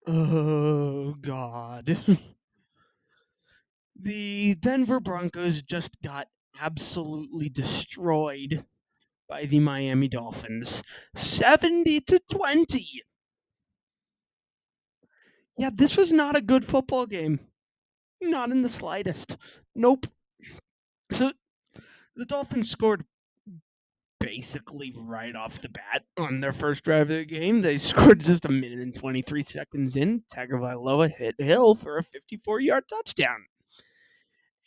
Oh, God. The Denver Broncos just got absolutely destroyed by the Miami Dolphins. 70-20. Yeah, this was not a good football game. Not in the slightest. Nope. So the Dolphins scored basically right off the bat on their first drive of the game. They scored just a minute and 23 seconds in. Tagovailoa hit Hill for a 54-yard touchdown.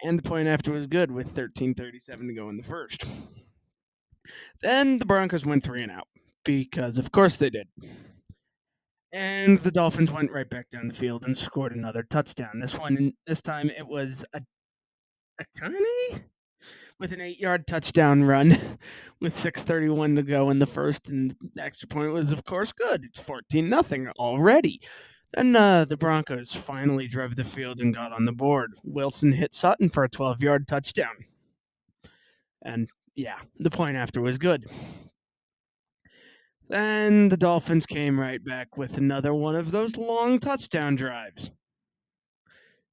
And the point after was good with 13:37 to go in the first. Then the Broncos went 3 and out because of course they did. And the Dolphins went right back down the field and scored another touchdown. This time it was a Akane with an 8-yard touchdown run with 6:31 to go in the first, and the extra point was of course good. It's 14-0 already. Then the Broncos finally drove the field and got on the board. Wilson hit Sutton for a 12-yard touchdown. And yeah, the point after was good. Then the Dolphins came right back with another one of those long touchdown drives.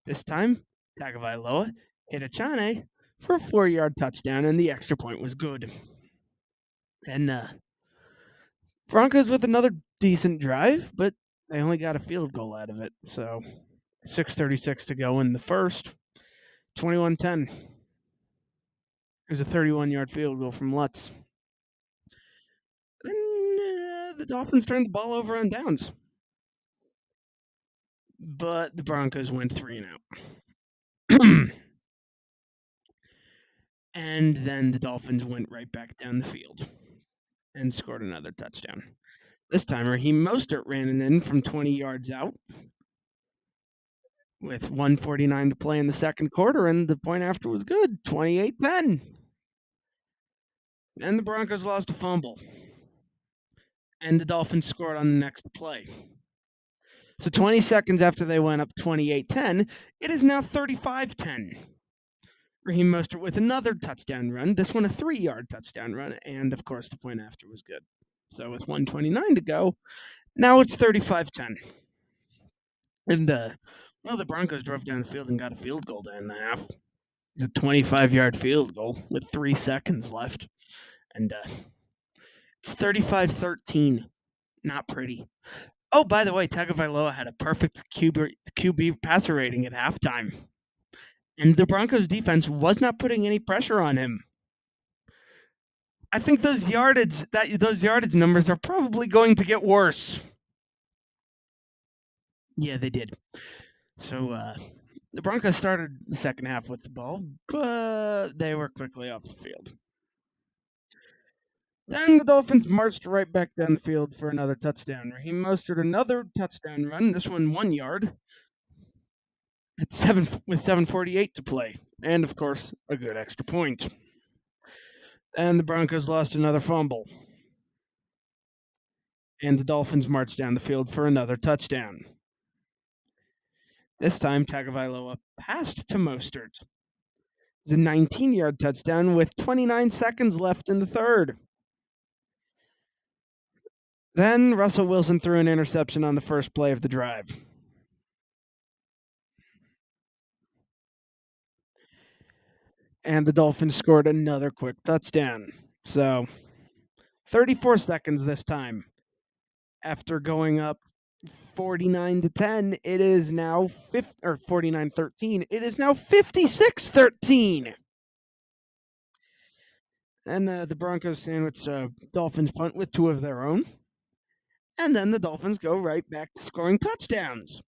This time, Tagovailoa hit Achane for a 4-yard touchdown, and the extra point was good. And Broncos with another decent drive, but they only got a field goal out of it. So 6:36 to go in the first, 21-10. It was a 31-yard field goal from Lutz. Then the Dolphins turned the ball over on downs. But the Broncos went 3 and out. And then the Dolphins went right back down the field and scored another touchdown. This time, Raheem Mostert ran it in from 20 yards out with 1:49 to play in the second quarter, and the point after was good, 28-10. And the Broncos lost a fumble, and the Dolphins scored on the next play. So 20 seconds after they went up 28-10, it is now 35-10. Raheem Mostert with another touchdown run, this one a 3-yard touchdown run, and of course the point after was good. So with 1:29 to go, now it's 35-10. And the Broncos drove down the field and got a field goal to end the half. It's a 25-yard field goal with 3 seconds left. And it's 35-13. Not pretty. Oh, by the way, Tagovailoa had a perfect QB passer rating at halftime. And the Broncos defense was not putting any pressure on him. I think those yardage numbers are probably going to get worse. Yeah, they did. So the Broncos started the second half with the ball, but they were quickly off the field. Then the Dolphins marched right back down the field for another touchdown. Raheem Mostert another touchdown run, this one 1 yard, at 7:48 to play, and of course a good extra point. And the Broncos lost another fumble, and the Dolphins marched down the field for another touchdown. This time Tagovailoa passed to Mostert. It's a 19-yard touchdown with 29 seconds left in the third. Then Russell Wilson threw an interception on the first play of the drive. And the Dolphins scored another quick touchdown. So 34 seconds this time. After going up 49-10, it is now 49-13. It is now 56-13. And the Broncos sandwich Dolphins punt with 2 of their own. And then the Dolphins go right back to scoring touchdowns.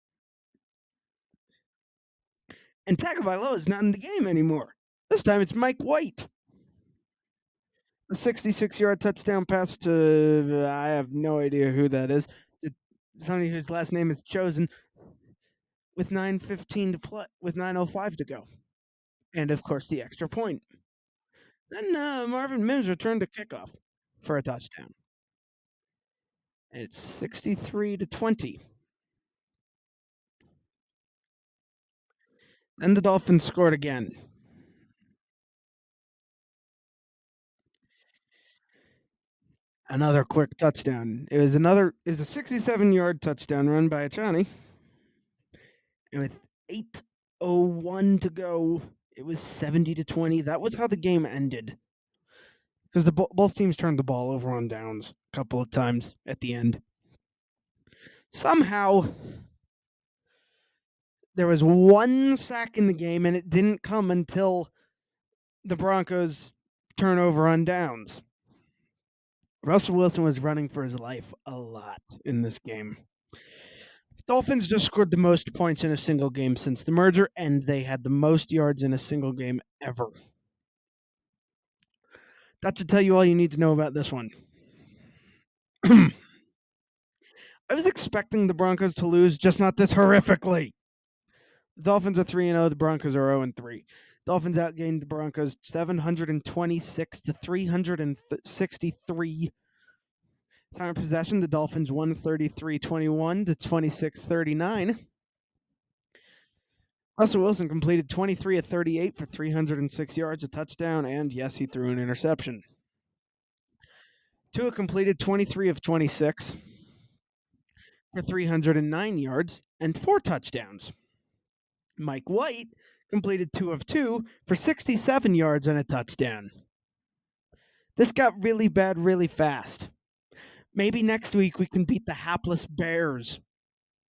And Tagovailoa is not in the game anymore. This time it's Mike White. A 66-yard touchdown pass to I have no idea who that is. Somebody whose last name is chosen with 9:15 to play, with 9:05 to go, and of course the extra point. Then Marvin Mims returned to kickoff for a touchdown. It's 63-20. Then the Dolphins scored again. Another quick touchdown. It was a 67-yard touchdown run by Achane. And with 8:01 to go, it was 70-20. That was how the game ended. Because both teams turned the ball over on downs a couple of times at the end. Somehow, there was one sack in the game, and it didn't come until the Broncos' turnover on downs. Russell Wilson was running for his life a lot in this game. Dolphins just scored the most points in a single game since the merger, and they had the most yards in a single game ever. That should tell you all you need to know about this one. I was expecting the Broncos to lose, just not this horrifically. The Dolphins are 3-0. The Broncos are 0-3. Dolphins outgained the Broncos 726 to 363. Time of possession, the Dolphins won 33-21 to 26-39. Russell Wilson completed 23 of 38 for 306 yards, a touchdown, and yes, he threw an interception. Tua completed 23 of 26 for 309 yards and 4 touchdowns. Mike White completed 2 of 2 for 67 yards and a touchdown. This got really bad really fast. Maybe next week we can beat the hapless Bears